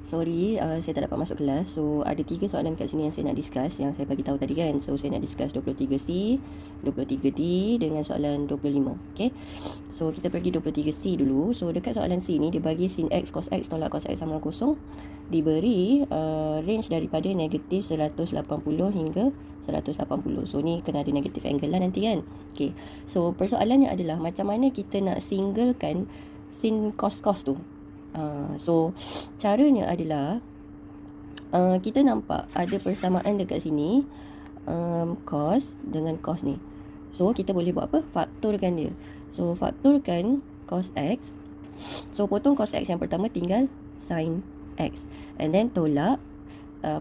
Sorry, saya tak dapat masuk kelas. So, ada 3 soalan kat sini yang saya nak discuss, yang saya bagi tahu tadi kan. So, saya nak discuss 23C, 23D dengan soalan 25. Okay. So, kita pergi 23C dulu. So, dekat soalan C ni, dia bagi sin X, cos X tolak cos X sama kosong. Diberi range daripada negatif 180 hingga 180. So, ni kena ada negatif angle lah nanti kan. Okay. So, persoalannya adalah macam mana kita nak singlekan sin cos-cos tu. So caranya adalah kita nampak ada persamaan dekat sini, cos dengan cos ni. So kita boleh buat apa? Faktorkan dia. So faktorkan cos X. So potong cos X yang pertama, tinggal sin X. And then tolak,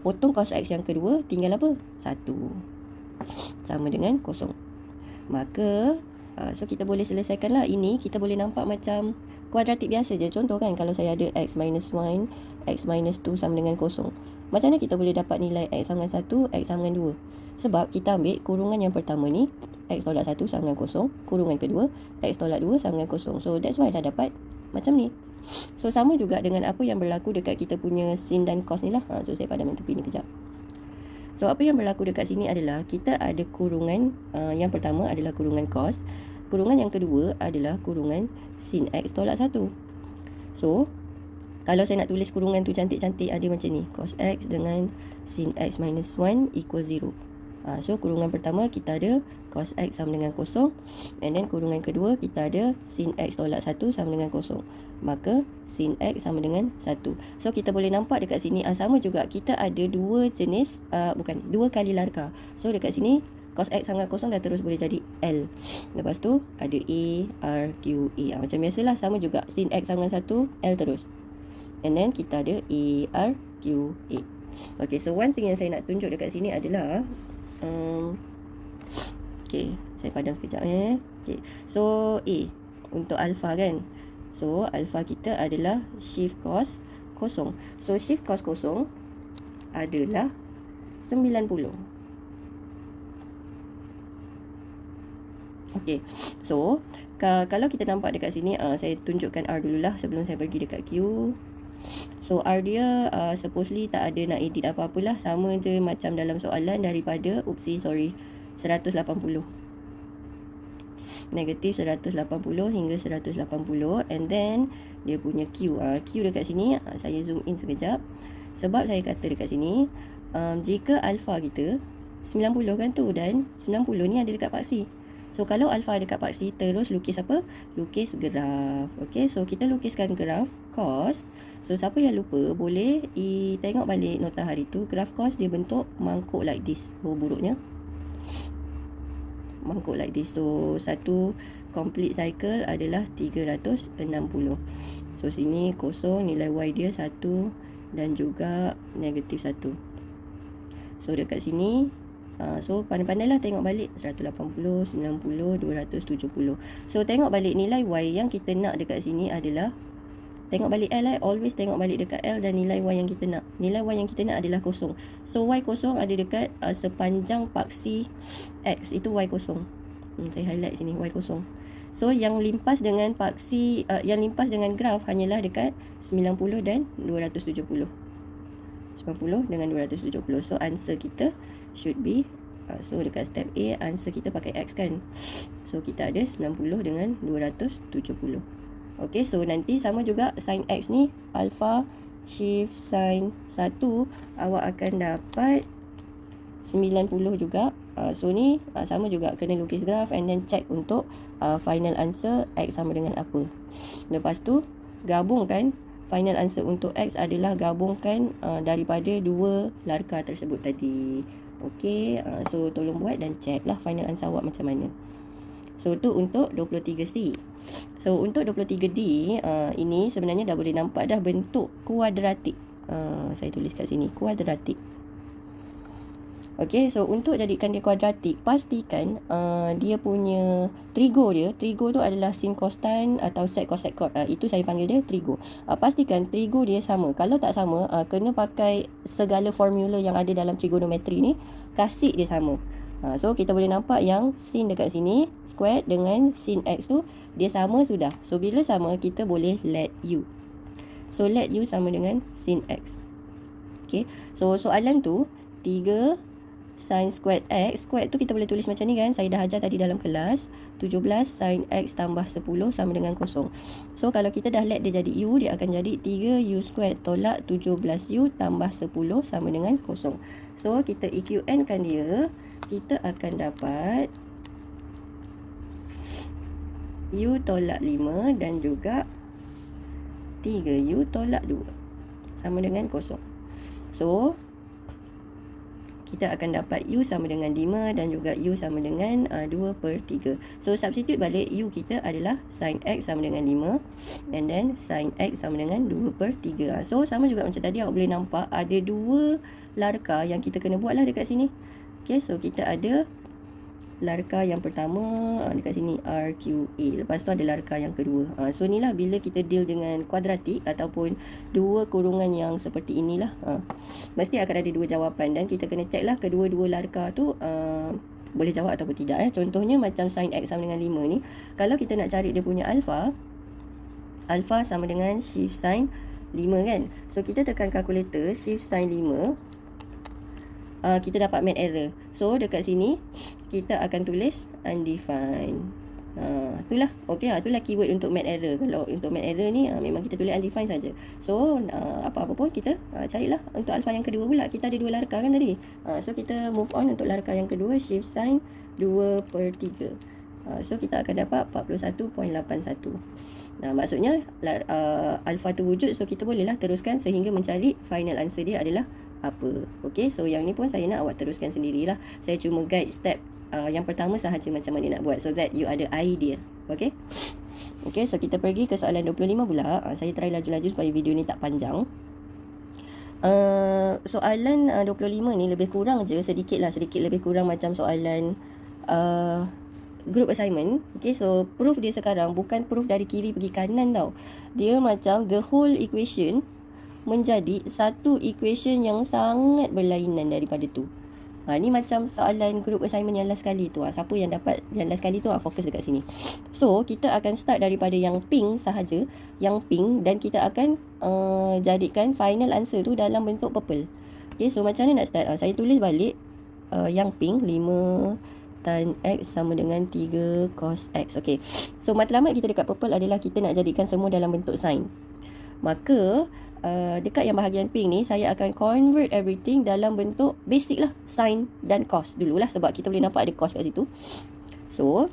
potong cos X yang kedua, tinggal apa? 1. Sama dengan kosong. Maka so kita boleh selesaikan lah. Ini kita boleh nampak macam kuadratik biasa je. Contoh kan, kalau saya ada x minus 1, x minus 2 sama dengan kosong. Macam mana kita boleh dapat nilai x sama dengan 1, x sama dengan 2? Sebab kita ambil kurungan yang pertama ni, x tolak 1 sama dengan kosong. Kurungan kedua, x tolak 2 sama dengan kosong. So that's why dah dapat macam ni. So sama juga dengan apa yang berlaku dekat kita punya sin dan cos ni lah. So saya padamkan tepi ni kejap. So apa yang berlaku dekat sini adalah kita ada kurungan, yang pertama adalah kurungan cos. Kurungan yang kedua adalah kurungan sin X tolak 1. So, kalau saya nak tulis kurungan tu cantik-cantik, ada macam ni. Cos X dengan sin X minus 1 equal 0. So, kurungan pertama kita ada cos X sama dengan kosong. And then kurungan kedua kita ada sin X tolak 1 sama dengan kosong. Maka sin X sama dengan 1. So, kita boleh nampak dekat sini sama juga. Kita ada dua jenis, dua kali larkah. So, dekat sini cos X sama kosong dah terus boleh jadi L. Lepas tu ada A, R, Q, A. Macam biasalah, sama juga. Sin X sama dengan 1, L terus. And then kita ada A, R, Q, A. Okay, so one thing yang saya nak tunjuk dekat sini adalah okay, saya padam sekejap Okay, so A untuk alpha kan. So alpha kita adalah shift cos kosong. So shift cos kosong adalah 90. Okay, so kalau kita nampak dekat sini, saya tunjukkan R dululah sebelum saya pergi dekat Q. So R dia supposedly tak ada nak edit apa-apalah, sama je macam dalam soalan daripada 180. Negatif 180 hingga 180. And then dia punya Q. Q dekat sini, saya zoom in sekejap. Sebab saya kata dekat sini, jika alpha kita 90 kan tu, dan 90 ni ada dekat paksi. So, kalau alpha dekat paksi, terus lukis apa? Lukis graf. Okay, so kita lukiskan graf cos. So, siapa yang lupa, boleh tengok balik nota hari tu. Graf cos dia bentuk mangkuk like this. Buruknya mangkuk like this. So, satu complete cycle adalah 360. So, sini kosong, nilai Y dia 1 dan juga negatif 1. So, dekat sini, so pandai-pandailah tengok balik 180, 90, 270. So tengok balik nilai Y yang kita nak dekat sini adalah, tengok balik L, always tengok balik dekat L dan nilai Y yang kita nak. Nilai Y yang kita nak adalah kosong. So Y kosong ada dekat sepanjang paksi X, itu Y kosong. Saya highlight sini, Y kosong. So yang limpas dengan paksi, yang limpas dengan graf hanyalah dekat 90 dan 270. 90 dengan 270. So answer kita should be, so dekat step A, answer kita pakai X kan. So kita ada 90 dengan 270. Okay, so nanti sama juga sin X ni, alpha shift sin 1, awak akan dapat 90 juga. So ni sama juga, kena lukis graf and then check untuk final answer X sama dengan apa. Lepas tu gabungkan. Final answer untuk X adalah gabungkan daripada dua larkah tersebut tadi. Okey, so tolong buat dan check lah final answer awak macam mana. So tu untuk 23C. So untuk 23D, ini sebenarnya dah boleh nampak dah bentuk kuadratik. Saya tulis kat sini, kuadratik. Okey, so untuk jadikan dia kuadratik, pastikan dia punya trigo tu adalah sin costan atau sec cos sec cot. Itu saya panggil dia trigo. Pastikan trigo dia sama. Kalau tak sama, kena pakai segala formula yang ada dalam trigonometri ni, kasih dia sama. So kita boleh nampak yang sin dekat sini squared dengan sin X tu dia sama sudah. So bila sama, kita boleh let U. So let U sama dengan sin X. Okay, so soalan tu 3 sin squared X. Squared tu kita boleh tulis macam ni kan. Saya dah ajar tadi dalam kelas. 17 sin X tambah 10 sama dengan kosong. So kalau kita dah let dia jadi U, dia akan jadi 3U squared tolak 17U tambah 10 sama dengan kosong. So kita EQN kan dia, kita akan dapat U tolak 5 dan juga 3U tolak 2 sama dengan kosong. So kita akan dapat U sama dengan 5 dan juga U sama dengan 2/3. So substitute balik U kita adalah sin X sama dengan 5 and then sin X sama dengan 2/3. So sama juga macam tadi, awak boleh nampak ada dua larkah yang kita kena buat lah dekat sini. Okay, so kita ada larkah yang pertama dekat sini RQA. Lepas tu ada larkah yang kedua. So ni lah bila kita deal dengan kuadratik ataupun dua kurungan yang seperti inilah. Mesti akan ada dua jawapan dan kita kena check lah kedua-dua larkah tu boleh jawab ataupun tidak. Contohnya macam sin X sama dengan 5 ni. Kalau kita nak cari dia punya alpha, alpha sama dengan shift sin 5 kan. So kita tekan kalkulator shift sin 5. Kita dapat mat error. So dekat sini kita akan tulis undefined. Itulah. Okey, itulah keyword untuk mat error. Kalau untuk mat error ni memang kita tulis undefined saja. So apa-apa pun kita carilah untuk alpha yang kedua pula. Kita ada dua larkah kan tadi. So kita move on untuk larkah yang kedua, shift sin 2/3. So kita akan dapat 41.81. Maksudnya alpha tu wujud, so kita bolehlah teruskan sehingga mencari final answer dia adalah apa. Okey, so yang ni pun saya nak awak teruskan sendirilah. Saya cuma guide step yang pertama sahaja macam mana nak buat, so that you ada idea. Okey. Okey, so kita pergi ke soalan 25 pula. Saya try laju-laju supaya video ni tak panjang. Soalan 25 ni lebih kurang je, sedikit lebih kurang macam soalan group assignment. Okay, so proof dia sekarang bukan proof dari kiri pergi kanan tau. Dia macam the whole equation menjadi satu equation yang sangat berlainan daripada tu. Ni macam soalan group assignment yang last kali tu. Siapa yang dapat yang last kali tu, fokus dekat sini. So kita akan start daripada yang pink sahaja, yang pink, dan kita akan jadikan final answer tu dalam bentuk purple. Okay, so macam mana nak start? Saya tulis balik yang pink, 5 tan X sama dengan 3 cos X. Okay, so matlamat kita dekat purple adalah kita nak jadikan semua dalam bentuk sin. Maka dekat yang bahagian pink ni, saya akan convert everything dalam bentuk basic lah, sin dan cos dululah, sebab kita boleh nampak ada cos kat situ. So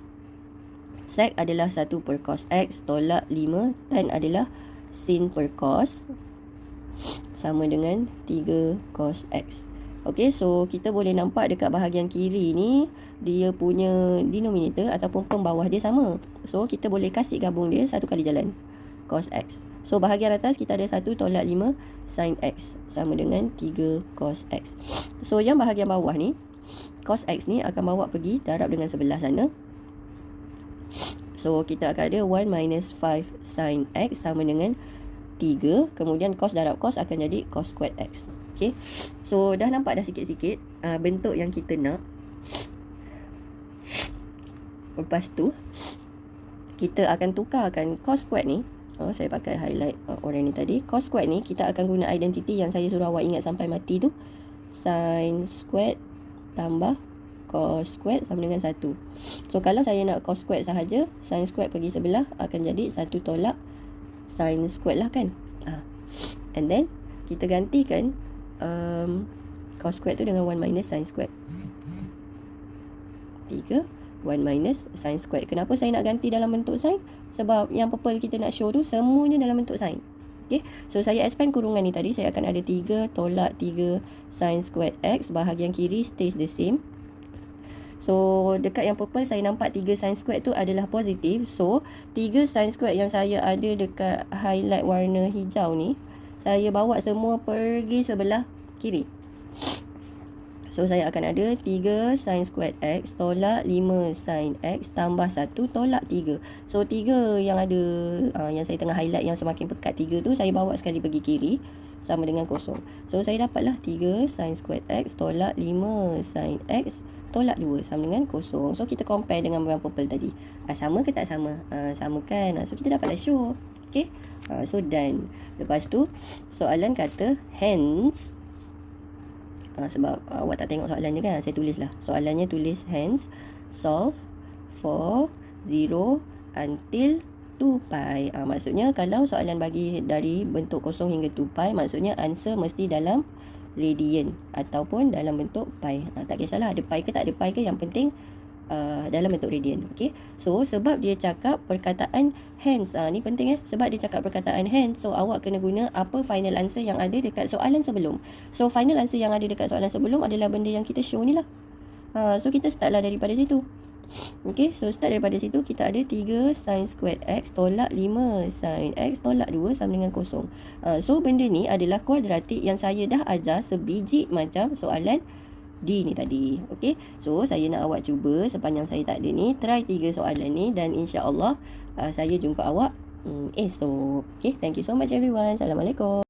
sec adalah 1 per cos X tolak 5 tan adalah sin per cos sama dengan 3 cos X. Okay, so kita boleh nampak dekat bahagian kiri ni, dia punya denominator ataupun pembawah dia sama. So kita boleh kasih gabung dia satu kali jalan, cos X. So bahagian atas kita ada 1 tolak 5 sin X sama dengan 3 cos X. So yang bahagian bawah ni, cos X ni akan bawa pergi darab dengan sebelah sana. So kita akan ada 1 minus 5 sin X sama dengan 3. Kemudian cos darab cos akan jadi cos squared X. Okay, so dah nampak dah sikit-sikit bentuk yang kita nak. Lepas tu kita akan tukarkan cos squared ni. Saya pakai highlight orang ni tadi. Cos squared ni kita akan guna identity yang saya suruh awak ingat sampai mati tu. Sin squared tambah cos squared sama dengan 1. So kalau saya nak cos squared sahaja, sin squared pergi sebelah akan jadi 1 tolak sin squared lah kan. And then kita gantikan cos squared tu dengan 1 minus sin squared. 3 1 minus sin squared. Kenapa saya nak ganti dalam bentuk sin? Sebab yang purple kita nak show tu semuanya dalam bentuk sin. Okay, so saya expand kurungan ni tadi. Saya akan ada 3 tolak 3 sin squared X. Bahagian kiri stays the same. So dekat yang purple saya nampak 3 sin squared tu adalah positif. So 3 sin squared yang saya ada dekat highlight warna hijau ni, saya bawa semua pergi sebelah kiri. So saya akan ada 3 sin squared X tolak 5 sin X tambah 1 tolak 3. So 3 yang ada yang saya tengah highlight yang semakin pekat 3 tu, saya bawa sekali pergi kiri sama dengan kosong. So saya dapatlah 3 sin squared X tolak 5 sin X tolak 2 sama dengan kosong. So kita compare dengan yang purple tadi. Sama ke tak sama? Sama kan? So kita dapatlah show. Okay. So done. Lepas tu soalan kata hence. Sebab awak tak tengok soalannya kan, saya tulis lah. Soalannya tulis hence solve for 0 until 2 pi. Maksudnya kalau soalan bagi dari bentuk kosong hingga 2 pi, maksudnya answer mesti dalam radian ataupun dalam bentuk pi. Tak kisahlah ada pi ke tak ada pi ke, yang penting dalam bentuk radian. Okay. So sebab dia cakap perkataan hence, ni penting sebab dia cakap perkataan hence, so awak kena guna apa final answer yang ada dekat soalan sebelum. So final answer yang ada dekat soalan sebelum adalah benda yang kita show ni lah. So kita start lah daripada situ. Okay, so start daripada situ. Kita ada 3 sin squared x tolak 5 sin x tolak 2 sama dengan kosong. So benda ni adalah kuadratik yang saya dah ajar sebiji macam soalan D ni tadi. Okay, so saya nak awak cuba sepanjang saya tak ada ni, try 3 soalan ni, dan insya-Allah saya jumpa awak esok. Okay, thank you so much everyone. Assalamualaikum.